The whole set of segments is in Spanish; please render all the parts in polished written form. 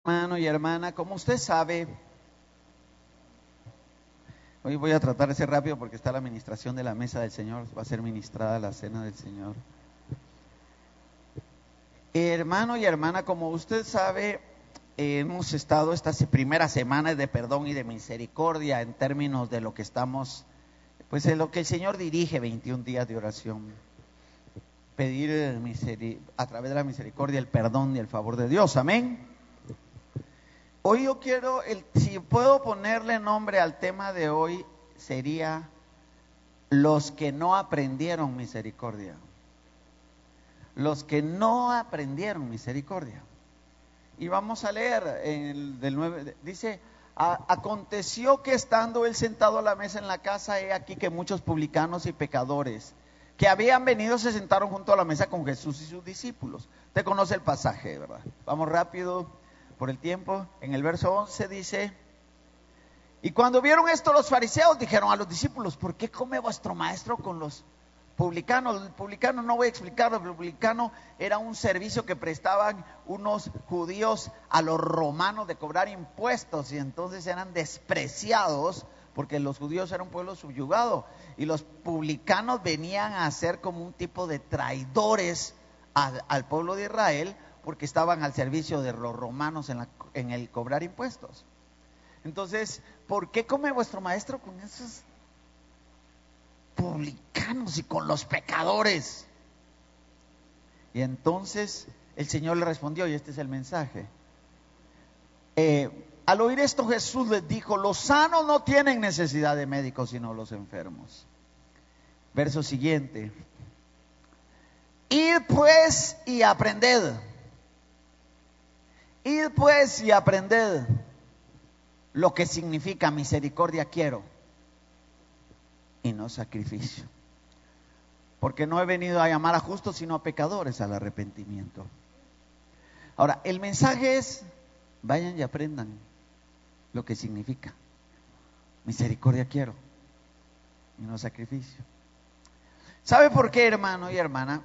Hermano y hermana, como usted sabe, hoy voy a tratar de ser rápido porque está la administración de la mesa del Señor, va a ser ministrada la cena del Señor. Hermano y hermana, como usted sabe, hemos estado estas primeras semanas de perdón y de misericordia en términos de lo que estamos, pues en lo que el Señor dirige 21 días de oración. Pedir a través de la misericordia el perdón y el favor de Dios, amén. Hoy yo quiero, si puedo ponerle nombre al tema de hoy, sería los que no aprendieron misericordia. Los que no aprendieron misericordia. Y vamos a leer del 9, dice: aconteció que estando él sentado a la mesa en la casa, he aquí que muchos publicanos y pecadores que habían venido se sentaron junto a la mesa con Jesús y sus discípulos. Usted conoce el pasaje, ¿verdad? Vamos rápido por el tiempo. En el verso 11 dice: y cuando vieron esto los fariseos dijeron a los discípulos: ¿por qué come vuestro maestro con los publicanos? El publicano, no voy a explicarlo, el publicano era un servicio que prestaban unos judíos a los romanos de cobrar impuestos, y entonces eran despreciados porque los judíos eran un pueblo subyugado, y los publicanos venían a ser como un tipo de traidores al pueblo de Israel, porque estaban al servicio de los romanos en el cobrar impuestos. Entonces, ¿por qué come vuestro maestro con esos publicanos y con los pecadores? Y entonces el Señor le respondió, y este es el mensaje. Al oír esto, Jesús les dijo: los sanos no tienen necesidad de médicos, sino los enfermos. Verso siguiente: id pues y aprended. Id pues y aprended lo que significa misericordia quiero y no sacrificio, porque no he venido a llamar a justos sino a pecadores al arrepentimiento. Ahora, el mensaje es: vayan y aprendan lo que significa misericordia quiero y no sacrificio. ¿Sabe por qué, hermano y hermana?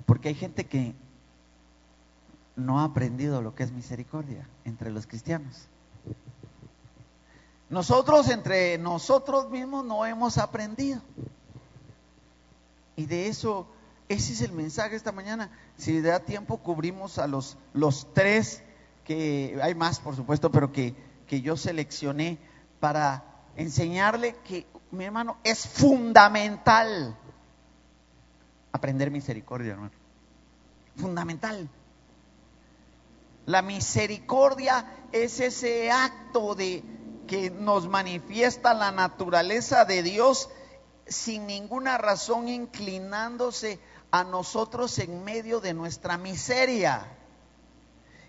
Porque hay gente que no ha aprendido lo que es misericordia entre los cristianos. Nosotros, entre nosotros mismos, no hemos aprendido. Y de eso, ese es el mensaje esta mañana. Si da tiempo, cubrimos a los tres, que hay más por supuesto, pero que yo seleccioné para enseñarle que, mi hermano, es fundamental aprender misericordia, hermano. Fundamental. La misericordia es ese acto que nos manifiesta la naturaleza de Dios sin ninguna razón, inclinándose a nosotros en medio de nuestra miseria.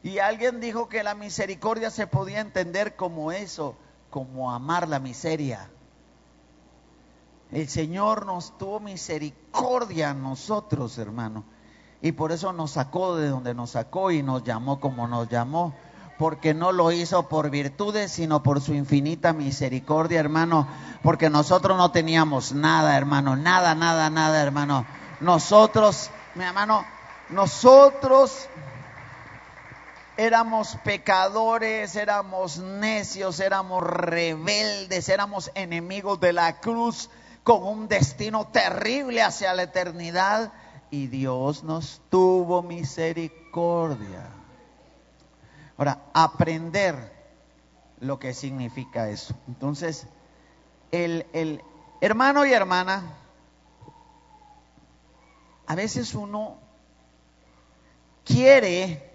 Y alguien dijo que la misericordia se podía entender como eso, como amar la miseria. El Señor nos tuvo misericordia a nosotros, hermano, y por eso nos sacó de donde nos sacó y nos llamó como nos llamó, porque no lo hizo por virtudes, sino por su infinita misericordia, hermano, porque nosotros no teníamos nada, hermano, nada, hermano. Nosotros, mi hermano, nosotros éramos pecadores, éramos necios, éramos rebeldes, éramos enemigos de la cruz, con un destino terrible hacia la eternidad. Y Dios nos tuvo misericordia. Ahora, aprender lo que significa eso. Entonces, el hermano y hermana, a veces uno quiere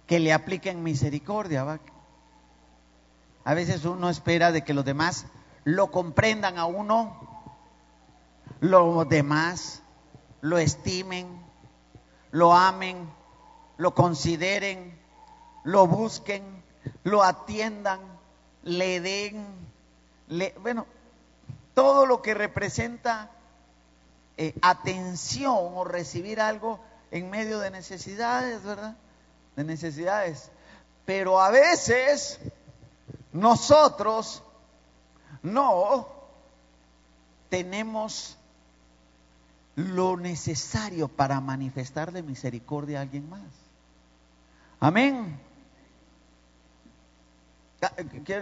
que le apliquen misericordia, ¿va? A veces uno espera de que los demás lo comprendan a uno, los demás lo estimen, lo amen, lo consideren, lo busquen, lo atiendan, le den, bueno, todo lo que representa atención o recibir algo en medio de necesidades, ¿verdad? De necesidades. Pero a veces nosotros no tenemos lo necesario para manifestarle misericordia a alguien más. Amén.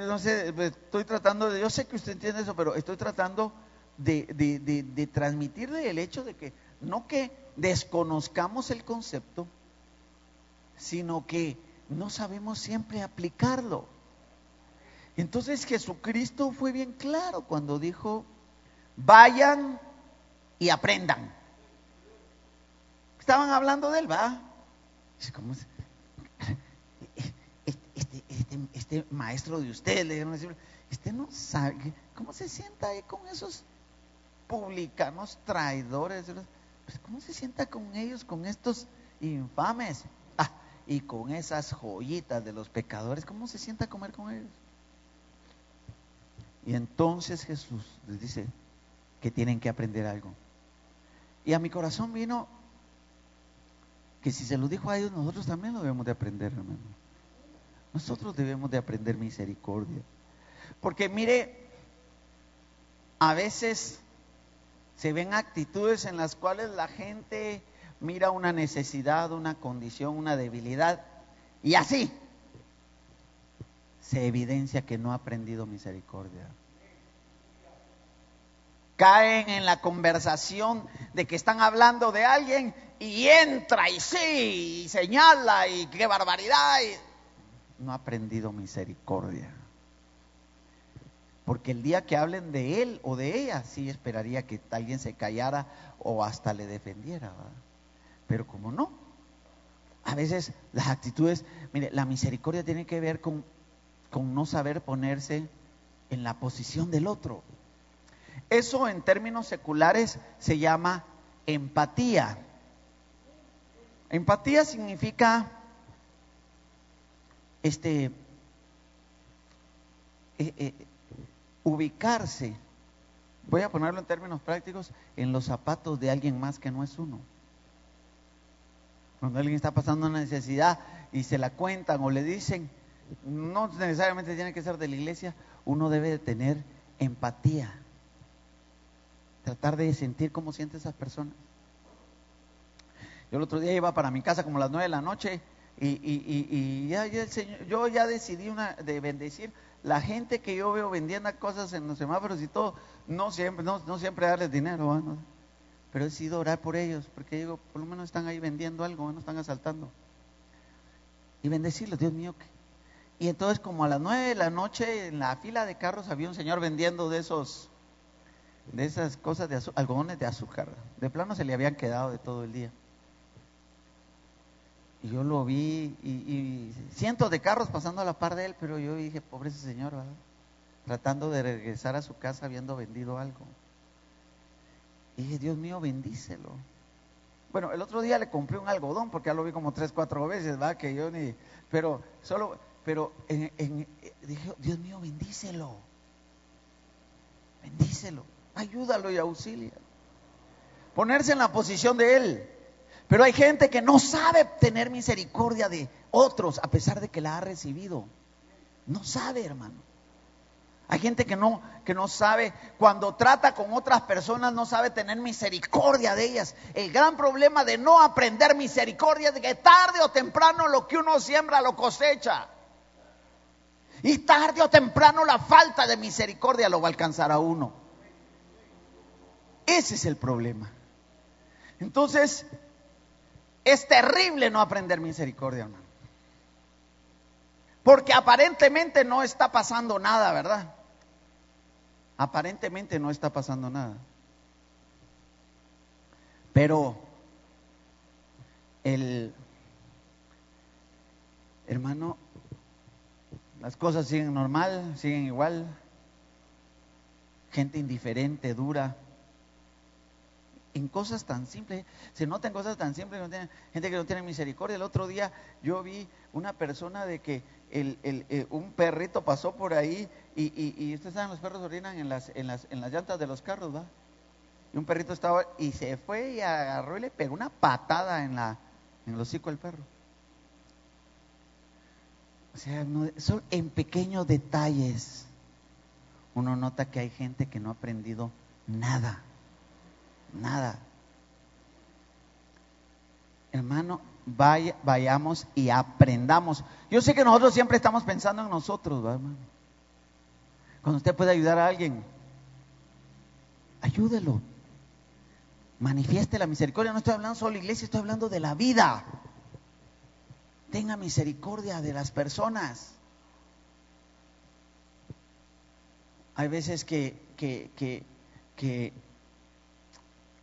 No sé, estoy tratando de, yo sé que usted entiende eso, pero estoy tratando de transmitirle el hecho de que no que desconozcamos el concepto, sino que no sabemos siempre aplicarlo. Entonces Jesucristo fue bien claro cuando dijo: vayan y aprendan. Estaban hablando de él, ¿va? ¿Cómo se? Este maestro de usted, le dijeron, usted no sabe cómo se sienta ahí con esos publicanos traidores, pues cómo se sienta con ellos, con estos infames, y con esas joyitas de los pecadores, cómo se sienta a comer con ellos. Y entonces Jesús les dice que tienen que aprender algo. Y a mi corazón vino que si se lo dijo a ellos, nosotros también lo debemos de aprender, hermano. Nosotros debemos de aprender misericordia. Porque mire, a veces se ven actitudes en las cuales la gente mira una necesidad, una condición, una debilidad, y así se evidencia que no ha aprendido misericordia. Caen en la conversación de que están hablando de alguien y entra y sí, y señala y qué barbaridad. No ha aprendido misericordia. Porque el día que hablen de él o de ella, sí esperaría que alguien se callara o hasta le defendiera, ¿verdad? Pero como no, a veces las actitudes, mire, la misericordia tiene que ver con no saber ponerse en la posición del otro. Eso en términos seculares se llama empatía. Empatía significa ubicarse, voy a ponerlo en términos prácticos, en los zapatos de alguien más que no es uno. Cuando alguien está pasando una necesidad y se la cuentan o le dicen, no necesariamente tiene que ser de la iglesia, uno debe de tener empatía, tratar de sentir cómo siente esas personas. Yo el otro día iba para mi casa como a las 9 de la noche y ya el Señor, yo ya decidí de bendecir la gente que yo veo vendiendo cosas en los semáforos y todo, no siempre darles dinero, ¿no? Pero he decidido orar por ellos, porque digo, por lo menos están ahí vendiendo algo, no están asaltando. Y bendecirlos, Dios mío. Y entonces como a las 9 de la noche en la fila de carros había un señor vendiendo de esas cosas de algodones de azúcar. De plano se le habían quedado de todo el día. Y yo lo vi y cientos de carros pasando a la par de él, pero yo dije, pobre ese señor, ¿verdad? Tratando de regresar a su casa habiendo vendido algo. Y dije, Dios mío, bendícelo. Bueno, el otro día le compré un algodón porque ya lo vi como 3-4 veces, ¿verdad? Que yo ni, pero dije, Dios mío, bendícelo, ayúdalo y auxílialo. Ponerse en la posición de él. Pero hay gente que no sabe tener misericordia de otros a pesar de que la ha recibido. No sabe, hermano. Hay gente que no sabe, cuando trata con otras personas, no sabe tener misericordia de ellas. El gran problema de no aprender misericordia es que tarde o temprano lo que uno siembra lo cosecha. Y tarde o temprano la falta de misericordia lo va a alcanzar a uno. Ese es el problema. Entonces, es terrible no aprender misericordia, hermano. Porque aparentemente no está pasando nada, ¿verdad? Aparentemente no está pasando nada. Pero hermano, las cosas siguen normal, siguen igual. Gente indiferente, dura. En cosas tan simples, se nota en cosas tan simples, gente que no tiene misericordia. El otro día yo vi una persona de que un perrito pasó por ahí y ustedes saben, los perros orinan en las llantas de los carros, ¿va? Y un perrito estaba y se fue y agarró y le pegó una patada en el hocico del perro. O sea, son en pequeños detalles uno nota que hay gente que no ha aprendido nada. hermano, vayamos y aprendamos. Yo sé que nosotros siempre estamos pensando en nosotros, ¿verdad, hermano? Cuando usted puede ayudar a alguien, ayúdelo. Manifieste la misericordia. No estoy hablando solo de la iglesia, estoy hablando de la vida. Tenga misericordia de las personas. Hay veces que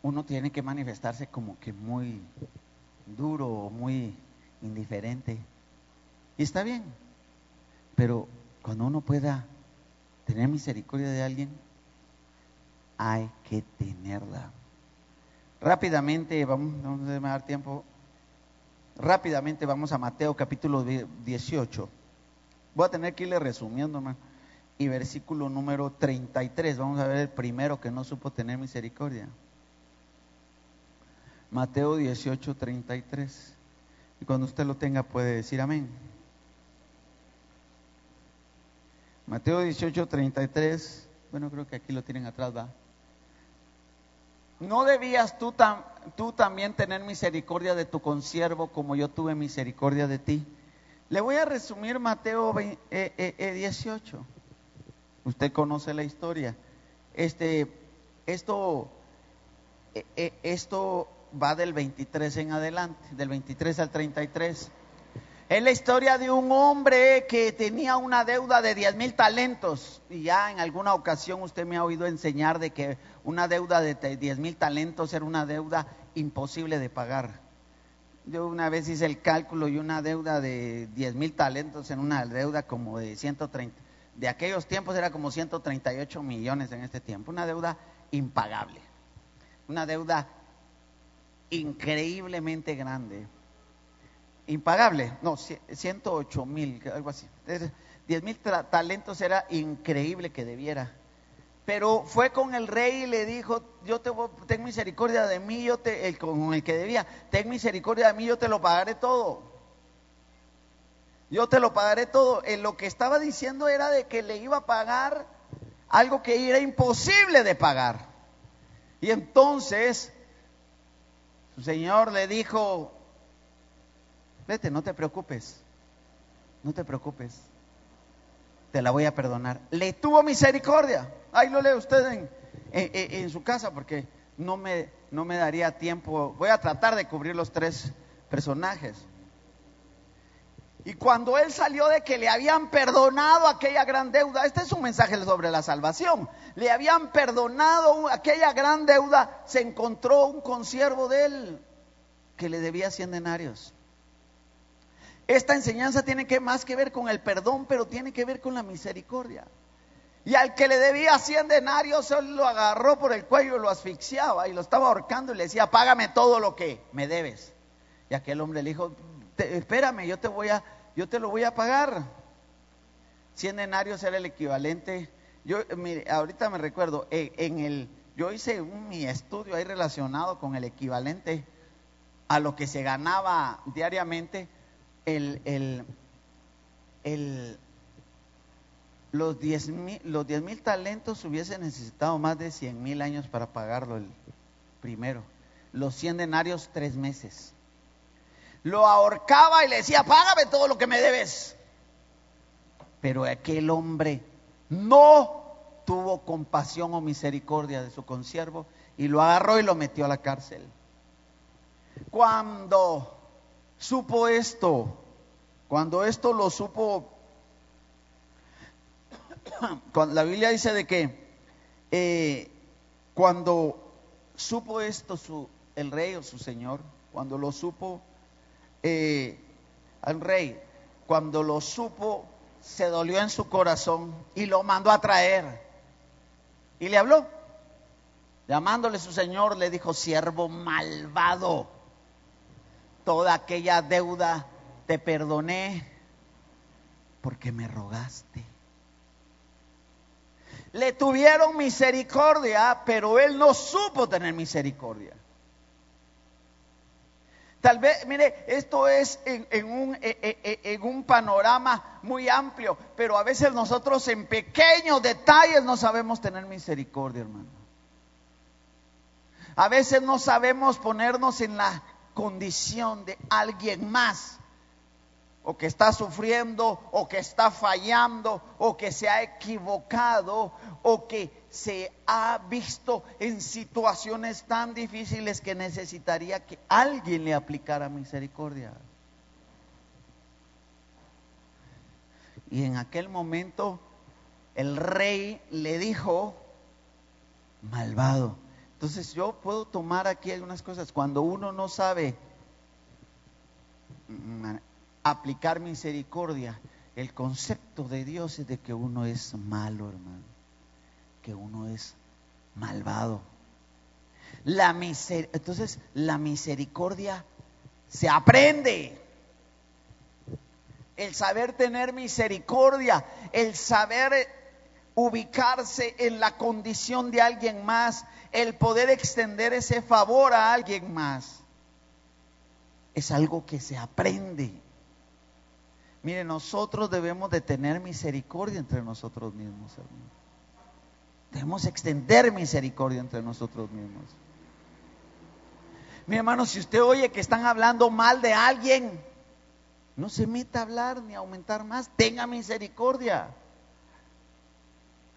uno tiene que manifestarse como que muy duro o muy indiferente. Y está bien. Pero cuando uno pueda tener misericordia de alguien, hay que tenerla. Rápidamente, vamos a dar tiempo. Rápidamente vamos a Mateo capítulo 18. Voy a tener que irle resumiendo, hermano. Y versículo número 33. Vamos a ver el primero que no supo tener misericordia. Mateo 18, 33. Y cuando usted lo tenga puede decir amén. Mateo 18, 33. Bueno, creo que aquí lo tienen atrás, ¿va? ¿No debías tú también tener misericordia de tu consiervo como yo tuve misericordia de ti? Le voy a resumir Mateo 18. Usted conoce la historia. Esto va del 23 en adelante, del 23 al 33. Es la historia de un hombre que tenía una deuda de 10,000 talentos. Y ya en alguna ocasión usted me ha oído enseñar de que una deuda de 10,000 talentos era una deuda imposible de pagar. Yo una vez hice el cálculo y una deuda de 10,000 talentos en una deuda como de 130. De aquellos tiempos era como 138 millones en este tiempo. Una deuda impagable. Una deuda increíblemente grande. Impagable, no, 108,000, algo así. 10,000 talentos era increíble que debiera. Pero fue con el rey y le dijo: ten misericordia de mí, con el que debía, ten misericordia de mí, yo te lo pagaré todo. Yo te lo pagaré todo. Lo que estaba diciendo era de que le iba a pagar algo que era imposible de pagar. Y entonces su señor le dijo: vete, no te preocupes, te la voy a perdonar. Le tuvo misericordia. Ahí lo lee usted en su casa, porque no me daría tiempo. Voy a tratar de cubrir los 3 personajes. Y cuando él salió de que le habían perdonado aquella gran deuda, este es un mensaje sobre la salvación, le habían perdonado aquella gran deuda, se encontró un consiervo de él que le debía 100 denarios. Esta enseñanza tiene más que ver con el perdón, pero tiene que ver con la misericordia. Y al que le debía 100 denarios, él lo agarró por el cuello, lo asfixiaba y lo estaba ahorcando y le decía: págame todo lo que me debes. Y aquel hombre le dijo: espérame, yo te lo voy a pagar. 100 denarios era el equivalente. Mire, ahorita me recuerdo, yo hice mi estudio ahí relacionado con el equivalente a lo que se ganaba diariamente. Los 10,000 talentos hubiesen necesitado más de 100,000 años para pagarlo el primero. Los 100 denarios 3 meses. Lo ahorcaba y le decía: págame todo lo que me debes. Pero aquel hombre no tuvo compasión o misericordia de su consiervo y lo agarró y lo metió a la cárcel. Cuando esto lo supo, cuando la Biblia dice de que cuando supo esto el rey o su señor, cuando lo supo al rey, cuando lo supo, se dolió en su corazón y lo mandó a traer y le habló, llamándole su señor, le dijo: siervo malvado, toda aquella deuda te perdoné porque me rogaste. Le tuvieron misericordia, pero él no supo tener misericordia. Tal vez, mire, esto es en un panorama muy amplio, pero a veces nosotros en pequeños detalles no sabemos tener misericordia, hermano. A veces no sabemos ponernos condición de alguien más, o que está sufriendo, o que está fallando, o que se ha equivocado, o que se ha visto en situaciones tan difíciles que necesitaría que alguien le aplicara misericordia. Y en aquel momento el rey le dijo: malvado. Entonces yo puedo tomar aquí algunas cosas. Cuando uno no sabe aplicar misericordia, el concepto de Dios es de que uno es malo, hermano, que uno es malvado. Entonces la misericordia se aprende. El saber tener misericordia, el saber ubicarse en la condición de alguien más, el poder extender ese favor a alguien más, es algo que se aprende. Mire, nosotros debemos de tener misericordia entre nosotros mismos, hermano. Debemos extender misericordia entre nosotros mismos. Mi hermano, si usted oye que están hablando mal de alguien, no se meta a hablar ni a aumentar más. Tenga misericordia.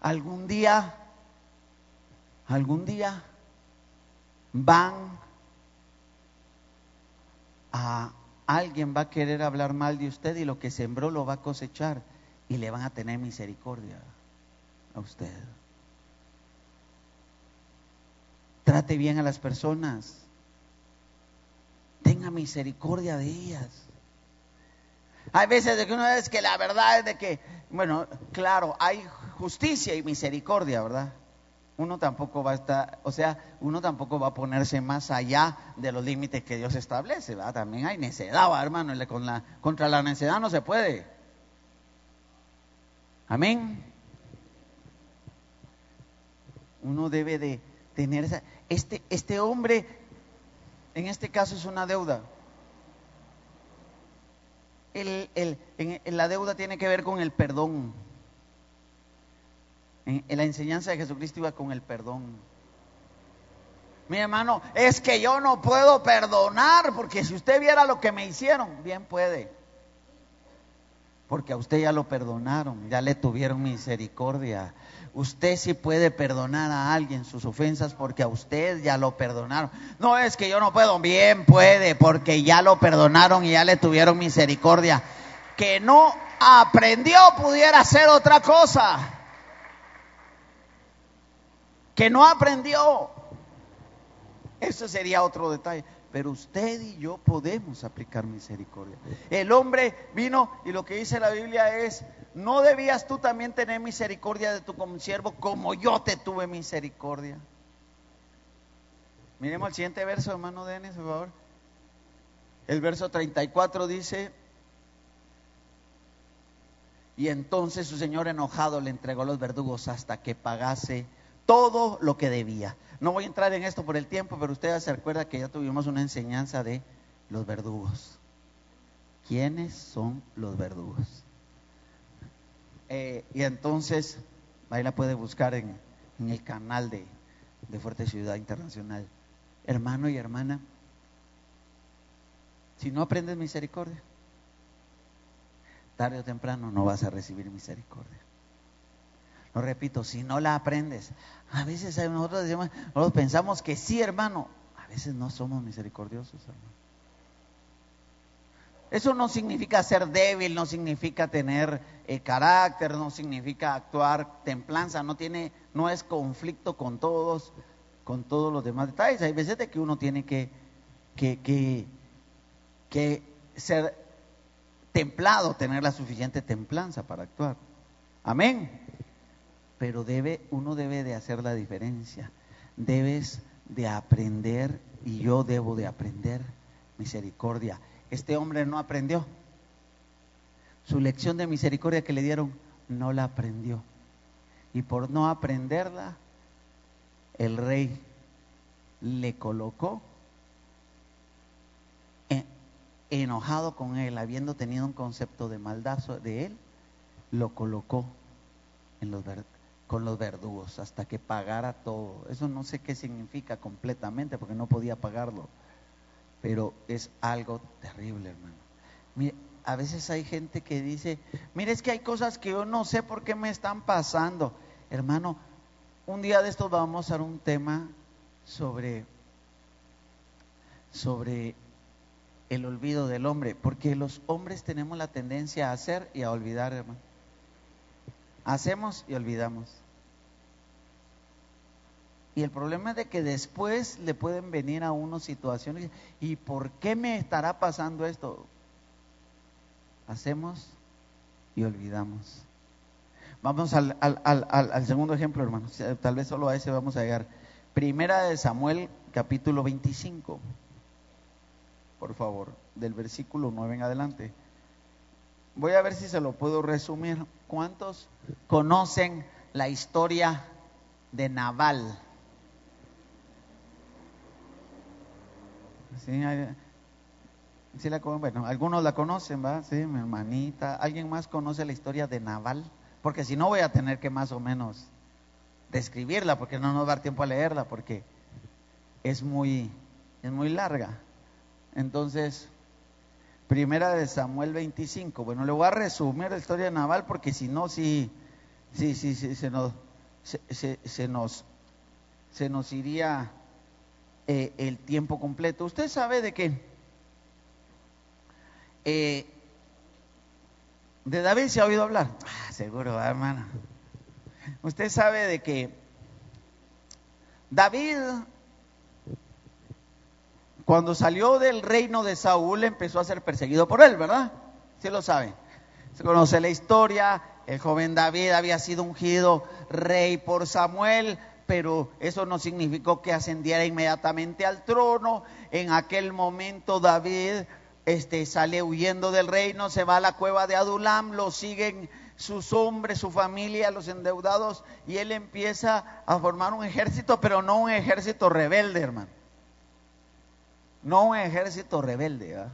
Algún día alguien va a querer hablar mal de usted, y lo que sembró lo va a cosechar, y le van a tener misericordia a usted. Trate bien a las personas. Tenga misericordia de ellas. Hay veces de que uno es que la verdad es de que, bueno, claro, hay justicia y misericordia, ¿verdad? Uno tampoco va a estar, uno tampoco va a ponerse más allá de los límites que Dios establece, ¿verdad? También hay necedad, ¿verdad, hermano? Contra la necedad no se puede. Amén. Uno debe de tener esa. Este hombre, en este caso, es una deuda. La deuda tiene que ver con el perdón. En la enseñanza de Jesucristo iba con el perdón. Mi hermano, es que yo no puedo perdonar, porque si usted viera lo que me hicieron, bien puede. Porque a usted ya lo perdonaron, ya le tuvieron misericordia. Usted sí puede perdonar a alguien sus ofensas, porque a usted ya lo perdonaron. No es que yo no puedo, bien puede, porque ya lo perdonaron y ya le tuvieron misericordia. Que no aprendió pudiera ser otra cosa. Que no aprendió, eso sería otro detalle. Pero usted y yo podemos aplicar misericordia. El hombre vino y lo que dice la Biblia es: ¿no debías tú también tener misericordia de tu consiervo como yo te tuve misericordia? Miremos el siguiente verso, hermano Denis, por favor. El verso 34 dice: y entonces su señor enojado le entregó los verdugos hasta que pagase todo lo que debía. No voy a entrar en esto por el tiempo, pero usted se recuerda que ya tuvimos una enseñanza de los verdugos. ¿Quiénes son los verdugos? Y entonces, ahí la puede buscar en el canal de Fuerte Ciudad Internacional. Hermano y hermana, si no aprendes misericordia, tarde o temprano no vas a recibir misericordia. Lo repito, si no la aprendes. A veces nosotros pensamos que sí, hermano. A veces no somos misericordiosos, hermano. Eso no significa ser débil, no significa tener carácter, no significa actuar templanza, no es conflicto con todos los demás detalles. Hay veces de que uno tiene que ser templado, tener la suficiente templanza para actuar. Amén. Pero uno debe de hacer la diferencia. Debes de aprender, y yo debo de aprender misericordia. Este hombre no aprendió. Su lección de misericordia que le dieron, no la aprendió. Y por no aprenderla, el rey le colocó, enojado con él, habiendo tenido un concepto de maldad de él, lo colocó con los verdugos hasta que pagara todo. Eso no sé qué significa completamente, porque no podía pagarlo. pero es algo terrible, hermano. Mire, a veces hay gente que dice, mire, es que hay cosas que yo no sé por qué me están pasando. Hermano, un día de estos vamos a dar un tema sobre el olvido del hombre, porque los hombres tenemos la tendencia a hacer y a olvidar, hermano. Hacemos y olvidamos. Y el problema es de que después le pueden venir a uno situaciones, ¿y por qué me estará pasando esto? Hacemos y olvidamos. Vamos al segundo ejemplo, hermanos. Tal vez solo a ese vamos a llegar. Primera de Samuel, capítulo 25. Por favor, del versículo 9 en adelante. Voy a ver si se lo puedo resumir. ¿Cuántos conocen la historia de Nabal? Sí, bueno, algunos la conocen, ¿va? Sí, mi hermanita. ¿Alguien más conoce la historia de Nabal? Porque si no voy a tener que más o menos describirla, porque no nos va a dar tiempo a leerla, porque es muy larga. Entonces, Primera de Samuel 25. Bueno, le voy a resumir la historia de Nabal, porque si no, sí se nos iría el tiempo completo. Usted sabe de que de David se ha oído hablar. Seguro, hermano. Usted sabe de que David, cuando salió del reino de Saúl, empezó a ser perseguido por él, ¿verdad? Sí lo sabe. Se conoce la historia. El joven David había sido ungido rey por Samuel, pero eso no significó que ascendiera inmediatamente al trono. En aquel momento David sale huyendo del reino, se va a la cueva de Adulam, lo siguen sus hombres, su familia, los endeudados, y él empieza a formar un ejército, pero no un ejército rebelde, hermano. No un ejército rebelde, ¿verdad?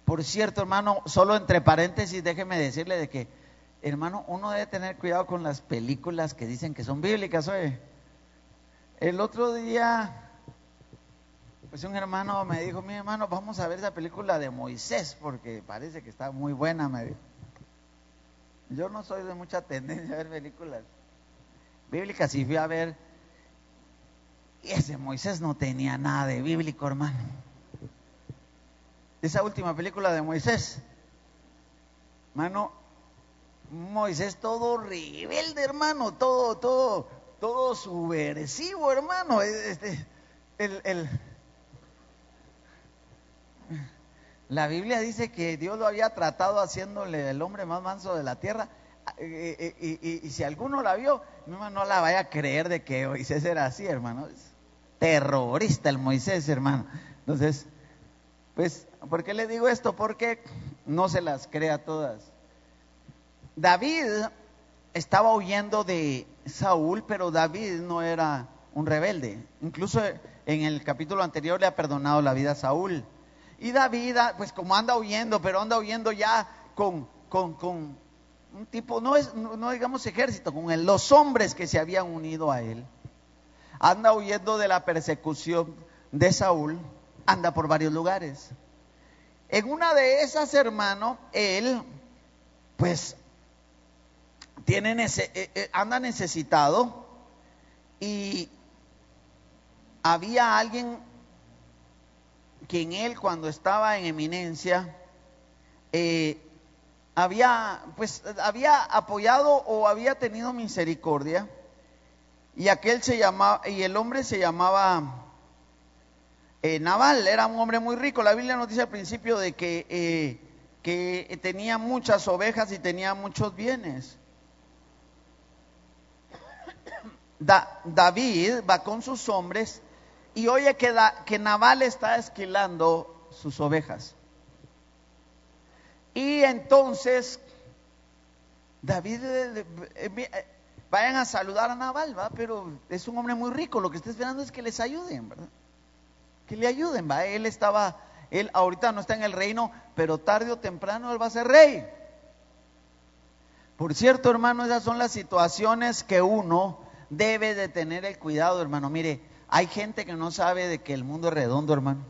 Por cierto, hermano, solo entre paréntesis, déjeme decirle de que, hermano, uno debe tener cuidado con las películas que dicen que son bíblicas, oye. El otro día, pues un hermano me dijo, mi hermano, vamos a ver esa película de Moisés, porque parece que está muy buena, me dijo. Yo no soy de mucha tendencia a ver películas bíblicas, y fui a ver, y ese Moisés no tenía nada de bíblico, hermano. Esa última película de Moisés, hermano, Moisés todo rebelde, hermano, todo subversivo, hermano. La Biblia dice que Dios lo había tratado haciéndole el hombre más manso de la tierra, y si alguno la vio, no la vaya a creer de que Moisés era así, hermano. Es terrorista el Moisés, hermano. Entonces, pues, ¿por qué le digo esto? Porque no se las crea todas. David estaba huyendo de Saúl, pero David no era un rebelde. Incluso en el capítulo anterior le ha perdonado la vida a Saúl. Y David, pues como anda huyendo, pero anda huyendo ya con un tipo, no digamos ejército, con los hombres que se habían unido a él. Anda huyendo de la persecución de Saúl, anda por varios lugares. En una de esas, hermano, él, pues, anda necesitado, y había alguien quien él, cuando estaba en eminencia, había apoyado o había tenido misericordia, y el hombre se llamaba Nabal. Era un hombre muy rico. La Biblia nos dice al principio de que tenía muchas ovejas y tenía muchos bienes. David va con sus hombres y oye que Nabal está esquilando sus ovejas. Y entonces David, vayan a saludar a Nabal, ¿va? Pero es un hombre muy rico, lo que está esperando es que les ayuden, ¿verdad? Que le ayuden, ¿va? Él ahorita no está en el reino, pero tarde o temprano él va a ser rey. Por cierto, hermano, esas son las situaciones que uno debe de tener el cuidado, hermano. Mire, hay gente que no sabe de que el mundo es redondo, hermano.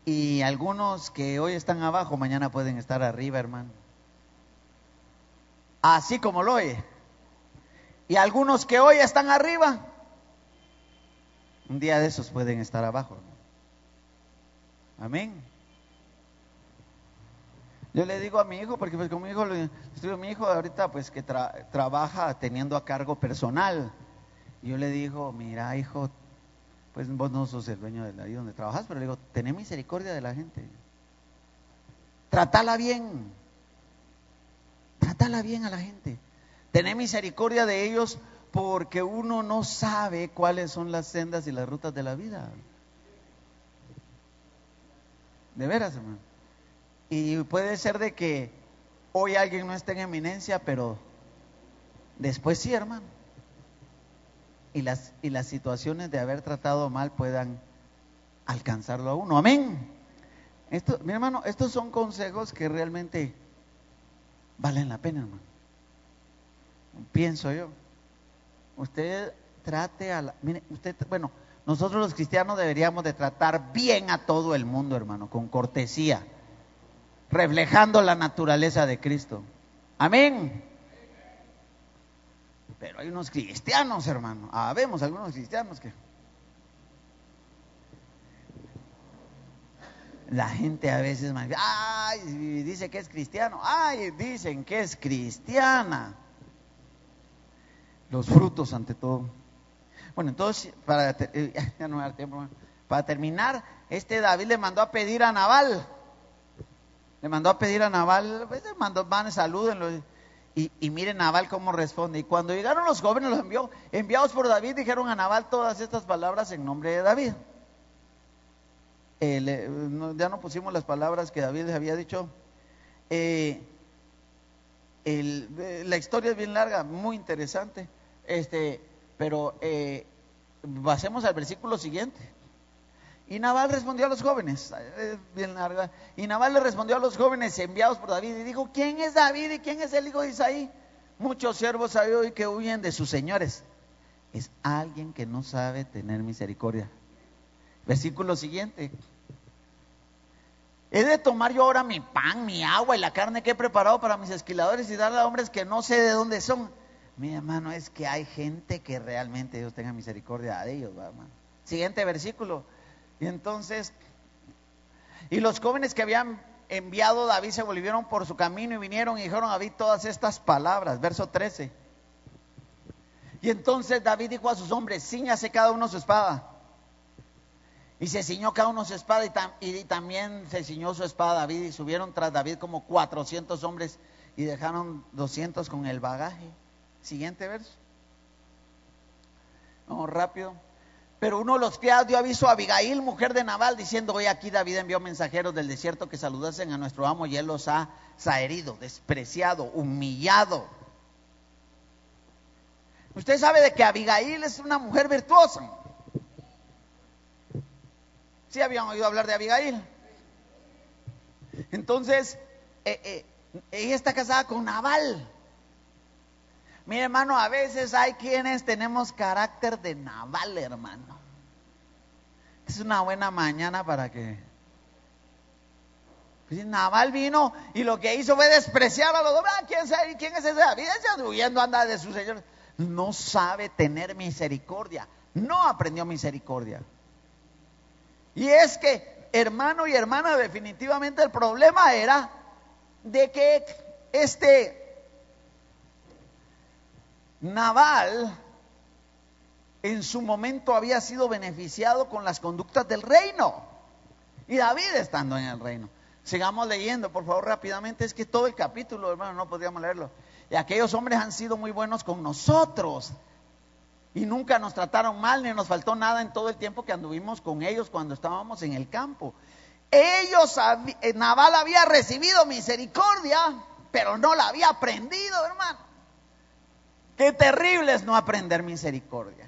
Y algunos que hoy están abajo, mañana pueden estar arriba, hermano. Así como lo oye. Y algunos que hoy están arriba, un día de esos pueden estar abajo, hermano. Amén. Yo le digo a mi hijo, porque pues con mi hijo ahorita pues que trabaja teniendo a cargo personal. Y yo le digo, mira hijo, pues vos no sos el dueño de ahí donde trabajas, pero le digo, tené misericordia de la gente. Trátala bien a la gente. Tené misericordia de ellos porque uno no sabe cuáles son las sendas y las rutas de la vida. De veras, hermano. Y puede ser de que hoy alguien no esté en eminencia, pero después sí, hermano. Y las situaciones de haber tratado mal puedan alcanzarlo a uno. Amén. Mi hermano, estos son consejos que realmente valen la pena, hermano. Pienso yo. Usted trate nosotros los cristianos deberíamos de tratar bien a todo el mundo, hermano, con cortesía, reflejando la naturaleza de Cristo. Amén. Pero hay unos cristianos, hermano. Vemos algunos cristianos que la gente a veces dice que es cristiano. Dicen que es cristiana. Los frutos ante todo. Bueno, entonces ya no me da tiempo, hermano. Para terminar, David le mandó a pedir a Nabal. Pues le mandó, salúdenlo. Y miren Nabal cómo responde. Y cuando llegaron los jóvenes, los enviados por David, dijeron a Nabal todas estas palabras en nombre de David. Ya no pusimos las palabras que David les había dicho. La historia es bien larga, muy interesante. Pero pasemos al versículo siguiente. Y Nabal respondió a los jóvenes, bien larga. Y Nabal le respondió a los jóvenes enviados por David y dijo: ¿quién es David y quién es el hijo de Isaí? Muchos siervos hay hoy que huyen de sus señores. Es alguien que no sabe tener misericordia. Versículo siguiente. ¿He de tomar yo ahora mi pan, mi agua y la carne que he preparado para mis esquiladores y darla a hombres que no sé de dónde son? Mi hermano, es que hay gente que realmente Dios tenga misericordia de ellos, hermano. Siguiente versículo. Y entonces, y los jóvenes que habían enviado David se volvieron por su camino y vinieron y dijeron a David todas estas palabras. Verso 13. Y entonces David dijo a sus hombres: cíñase cada uno su espada. Y se ciñó cada uno su espada y también se ciñó su espada David. Y subieron tras David como 400 hombres y dejaron 200 con el bagaje. Siguiente verso. Vamos rápido. Pero uno de los criados dio aviso a Abigail, mujer de Nabal, diciendo: hoy aquí David envió mensajeros del desierto que saludasen a nuestro amo, y él los ha herido, despreciado, humillado. Usted sabe de que Abigail es una mujer virtuosa. ¿Sí habían oído hablar de Abigail? Entonces, ella está casada con Nabal. Mi hermano, a veces hay quienes tenemos carácter de Nabal, hermano. Es una buena mañana para que... Pues Nabal vino y lo que hizo fue despreciar a los dos. ¿Quién es ese David? Ese huyendo anda de su señor. No sabe tener misericordia. No aprendió misericordia. Y es que, hermano y hermana, definitivamente el problema era de que Nabal en su momento había sido beneficiado con las conductas del reino, y David estando en el reino. Sigamos leyendo, por favor, rápidamente. Es que todo el capítulo, hermano, no podríamos leerlo. Y aquellos hombres han sido muy buenos con nosotros y nunca nos trataron mal, ni nos faltó nada en todo el tiempo que anduvimos con ellos cuando estábamos en el campo. Nabal había recibido misericordia, pero no la había aprendido, hermano. Qué terrible es no aprender misericordia.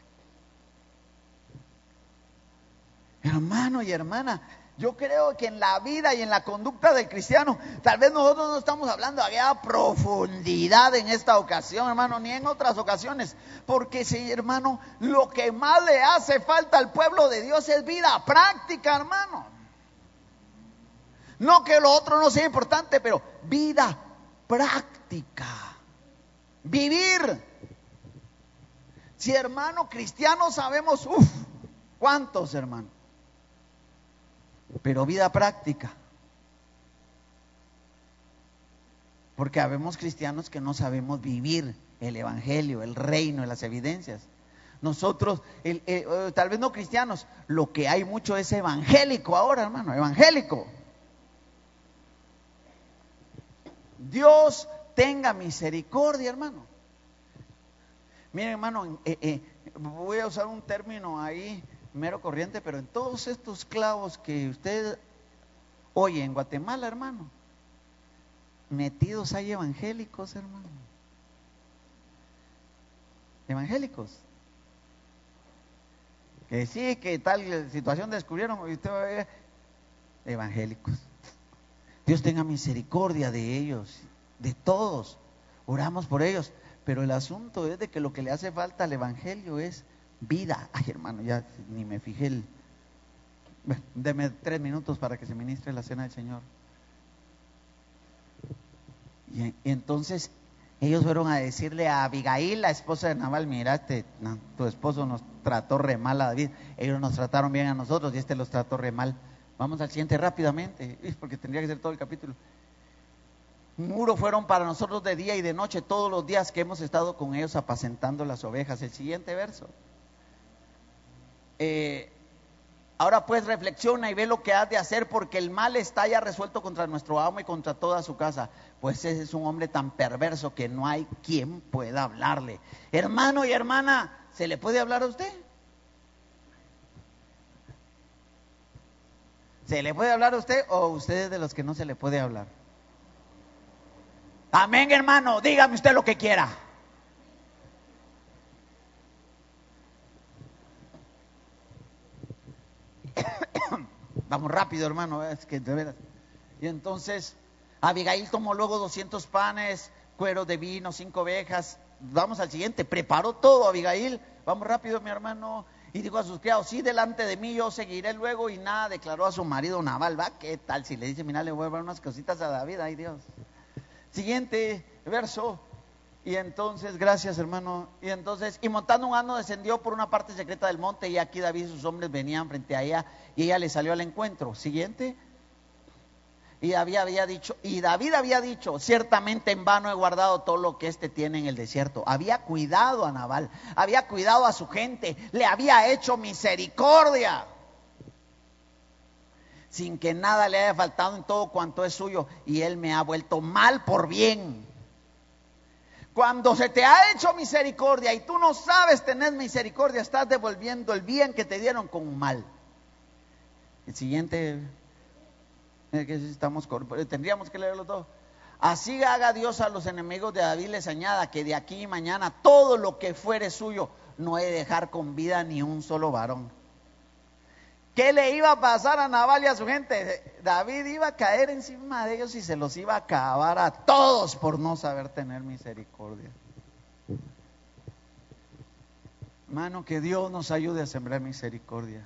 Hermano y hermana, yo creo que en la vida y en la conducta del cristiano, tal vez nosotros no estamos hablando de aquella profundidad en esta ocasión, hermano, ni en otras ocasiones. Porque sí, hermano, lo que más le hace falta al pueblo de Dios es vida práctica, hermano. No que lo otro no sea importante, pero vida práctica. Vivir. Si hermano cristiano sabemos, ¿cuántos hermanos? Pero vida práctica. Porque habemos cristianos que no sabemos vivir el evangelio, el reino, las evidencias. Nosotros, tal vez no cristianos, lo que hay mucho es evangélico ahora, hermano, evangélico. Dios tenga misericordia, hermano. Miren, hermano, voy a usar un término ahí mero corriente, pero en todos estos clavos que usted oye en Guatemala, hermano, metidos hay evangélicos, hermano. Evangélicos. Que sí, que tal situación descubrieron, y usted va a ver, evangélicos. Dios tenga misericordia de ellos, de todos. Oramos por ellos. Pero el asunto es de que lo que le hace falta al evangelio es vida. Ay, hermano, ya ni me fijé Bueno, deme 3 minutos para que se ministre la cena del Señor. Y entonces ellos fueron a decirle a Abigail, la esposa de Nabal: mira, tu esposo nos trató re mal a David. Ellos nos trataron bien a nosotros y los trató re mal. Vamos al siguiente rápidamente, porque tendría que ser todo el capítulo. Muro fueron para nosotros de día y de noche todos los días que hemos estado con ellos apacentando las ovejas. El siguiente verso. Ahora pues reflexiona y ve lo que has de hacer, porque el mal está ya resuelto contra nuestro amo y contra toda su casa. Pues ese es un hombre tan perverso que no hay quien pueda hablarle. Hermano y hermana, ¿se le puede hablar a usted? ¿Se le puede hablar a usted o usted es de los que no se le puede hablar? Amén, hermano, dígame usted lo que quiera. Vamos rápido, hermano, es que de veras. Y entonces Abigail tomó luego 200 panes, cuero de vino, 5 ovejas. Vamos al siguiente, preparó todo Abigail. Vamos rápido, mi hermano. Y dijo a sus criados: sí, delante de mí yo seguiré luego. Y nada, declaró a su marido Nabal. Va, ¿qué tal si le dice: mira, le voy a dar unas cositas a David? Ay, Dios. Siguiente verso. Y entonces, gracias, hermano. Y entonces, y montando un asno descendió por una parte secreta del monte, y aquí David y sus hombres venían frente a ella, y ella le salió al encuentro. Siguiente. Y David había dicho: ciertamente en vano he guardado todo lo que éste tiene en el desierto. Había cuidado a Nabal, había cuidado a su gente, le había hecho misericordia, sin que nada le haya faltado en todo cuanto es suyo, y él me ha vuelto mal por bien. Cuando se te ha hecho misericordia y tú no sabes tener misericordia, estás devolviendo el bien que te dieron con un mal. El siguiente, tendríamos que leerlo todo. Así haga Dios a los enemigos de David, les añada que de aquí y mañana todo lo que fuere suyo no he de dejar con vida ni un solo varón. ¿Qué le iba a pasar a Nabal y a su gente? David iba a caer encima de ellos y se los iba a acabar a todos por no saber tener misericordia. Hermano, que Dios nos ayude a sembrar misericordia.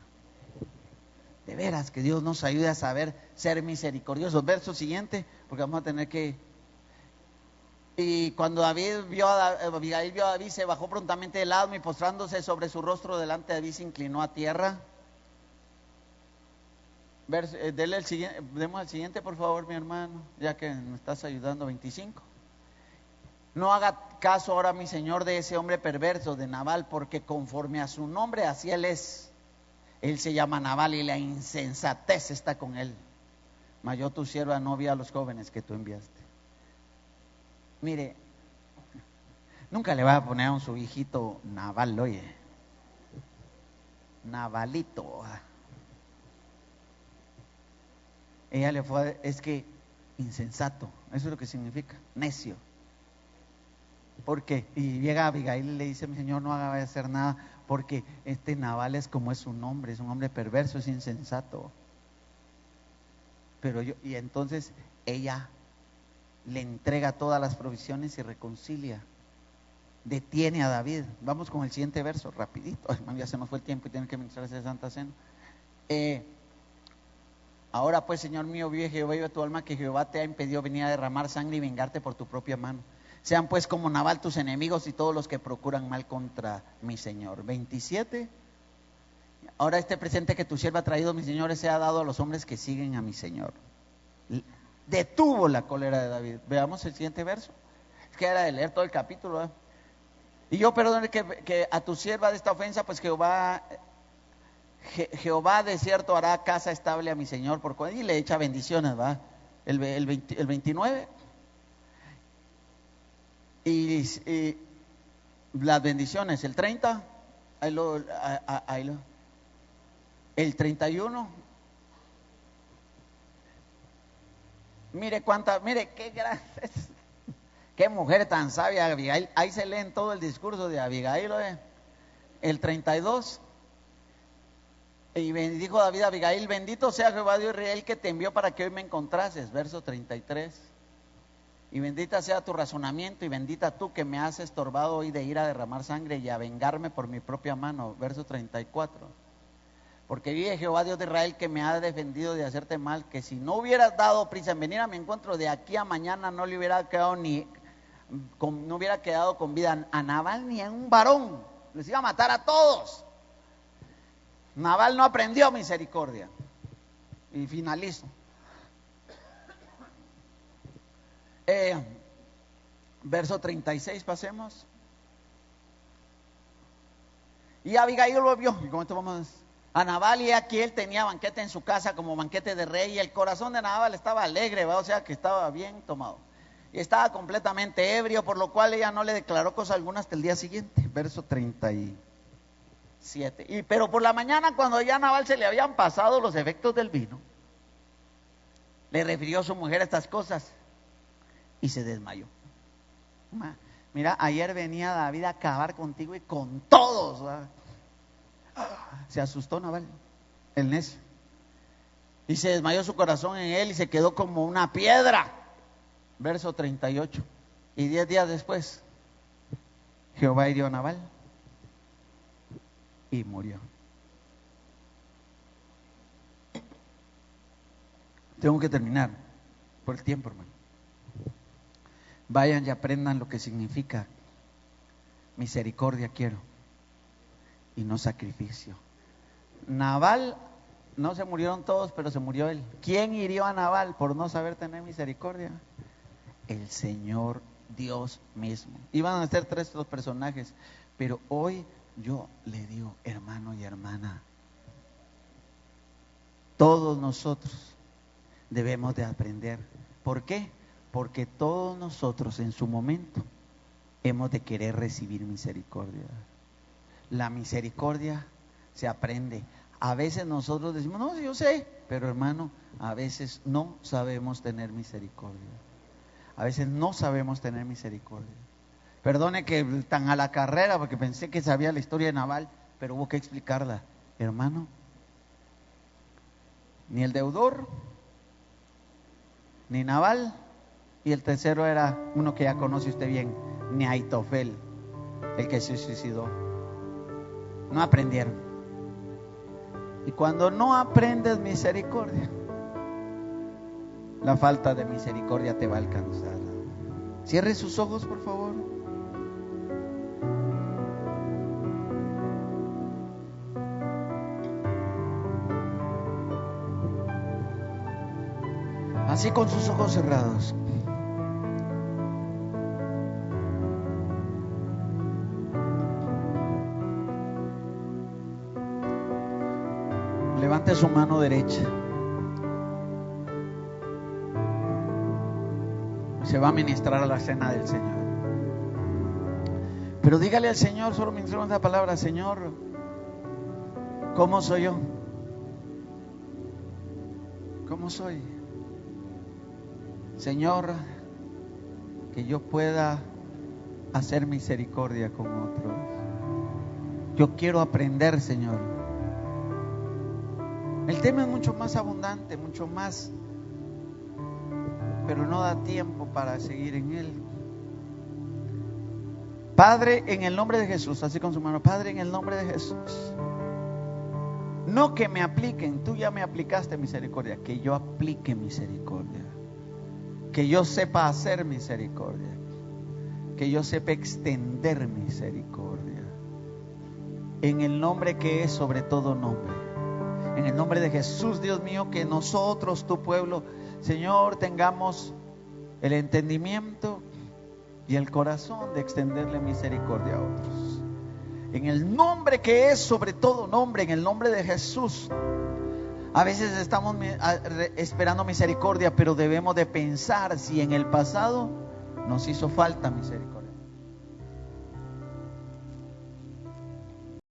De veras, que Dios nos ayude a saber ser misericordiosos. Verso siguiente, porque vamos a tener que... Y cuando Abigail vio a David, se bajó prontamente del asno y postrándose sobre su rostro delante de David, se inclinó a tierra. Demos al siguiente, por favor, mi hermano, ya que me estás ayudando. 25. No haga caso ahora, mi señor, de ese hombre perverso de Nabal, porque conforme a su nombre, así él es. Él se llama Nabal y la insensatez está con él. Mas yo, tu sierva, no vi a los jóvenes que tú enviaste. Mire, nunca le va a poner a su hijito Nabal, oye. Nabalito. Ella le fue, es que insensato, eso es lo que significa, necio. ¿Por qué? Y llega Abigail y le dice: mi señor, no haga hacer nada, porque este Nabal es como es su nombre, es un hombre perverso, es insensato. Y entonces ella le entrega todas las provisiones y reconcilia, detiene a David. Vamos con el siguiente verso, rapidito. Ay, man, ya se nos fue el tiempo y tiene que ministrar esa santa cena. Ahora pues, Señor mío, vive Jehová y vive tu alma, que Jehová te ha impedido venir a derramar sangre y vengarte por tu propia mano. Sean pues como Nabal tus enemigos y todos los que procuran mal contra mi Señor. 27. Ahora este presente que tu sierva ha traído, mi Señor, se ha dado a los hombres que siguen a mi Señor. Detuvo la cólera de David. Veamos el siguiente verso. Es que era de leer todo el capítulo, ¿eh? Y yo perdone que a tu sierva de esta ofensa, pues Jehová de cierto hará casa estable a mi Señor, y le echa bendiciones, ¿va? El 29. Y las bendiciones, el 30, el 31. Mire qué gran, qué mujer tan sabia, Abigail. Ahí se leen todo el discurso de Abigail, ¿eh? El 32. Y bendijo David a Abigail: bendito sea Jehová Dios Israel, que te envió para que hoy me encontrases. Verso 33. Y bendita sea tu razonamiento, y bendita tú que me has estorbado hoy de ir a derramar sangre y a vengarme por mi propia mano. Verso 34. Porque vive Jehová Dios de Israel, que me ha defendido de hacerte mal, que si no hubieras dado prisa en venir a mi encuentro de aquí a mañana, no le hubiera quedado no hubiera quedado con vida a Nabal ni a un varón. Les iba a matar a todos. Nabal no aprendió misericordia. Y finalizo. Verso 36, pasemos. Y Abigail lo vio. Y con esto vamos a Nabal, y aquí él tenía banquete en su casa como banquete de rey, y el corazón de Nabal estaba alegre, ¿va? O sea que estaba bien tomado. Y estaba completamente ebrio, por lo cual ella no le declaró cosa alguna hasta el día siguiente. Verso 37. Pero por la mañana, cuando ya a Nabal se le habían pasado los efectos del vino, le refirió a su mujer estas cosas y se desmayó. Mira, ayer venía David a acabar contigo y con todos, ¿va? Se asustó Nabal, el necio, y se desmayó su corazón en él y se quedó como una piedra. Verso 38. Y 10 días después, Jehová hirió a Nabal y murió. Tengo que terminar por el tiempo, hermano. Vayan y aprendan lo que significa misericordia quiero y no sacrificio. Nabal, no se murieron todos, pero se murió él. ¿Quién hirió a Nabal por no saber tener misericordia? El Señor Dios mismo. Iban a ser 3 los personajes, pero hoy yo le digo, hermano y hermana, todos nosotros debemos de aprender. ¿Por qué? Porque todos nosotros en su momento hemos de querer recibir misericordia. La misericordia se aprende. A veces nosotros decimos, no, yo sé, pero hermano, a veces no sabemos tener misericordia. A veces no sabemos tener misericordia. Perdone que tan a la carrera, porque pensé que sabía la historia de Nabal, pero hubo que explicarla. Hermano, ni el deudor, ni Nabal, y el tercero era uno que ya conoce usted bien, ni Aitofel, el que se suicidó. No aprendieron. Y cuando no aprendes misericordia, la falta de misericordia te va a alcanzar. Cierre sus ojos, por favor. Así con sus ojos cerrados. Levante su mano derecha. Se va a ministrar a la cena del Señor. Pero dígale al Señor, solo ministramos esa palabra: Señor, ¿cómo soy yo? ¿Cómo soy? Señor, que yo pueda hacer misericordia con otros. Yo quiero aprender, Señor. El tema es mucho más abundante, mucho más, pero no da tiempo para seguir en él. Padre, en el nombre de Jesús, así con su mano, Padre, en el nombre de Jesús, No que me apliquen, tú ya me aplicaste misericordia, que yo aplique misericordia, que yo sepa hacer misericordia, que yo sepa extender misericordia, en el nombre que es sobre todo nombre, en el nombre de Jesús. Dios mío, que nosotros, tu pueblo, Señor, tengamos el entendimiento y el corazón de extenderle misericordia a otros, en el nombre que es sobre todo nombre, en el nombre de Jesús. A veces estamos esperando misericordia, pero debemos de pensar si en el pasado nos hizo falta misericordia.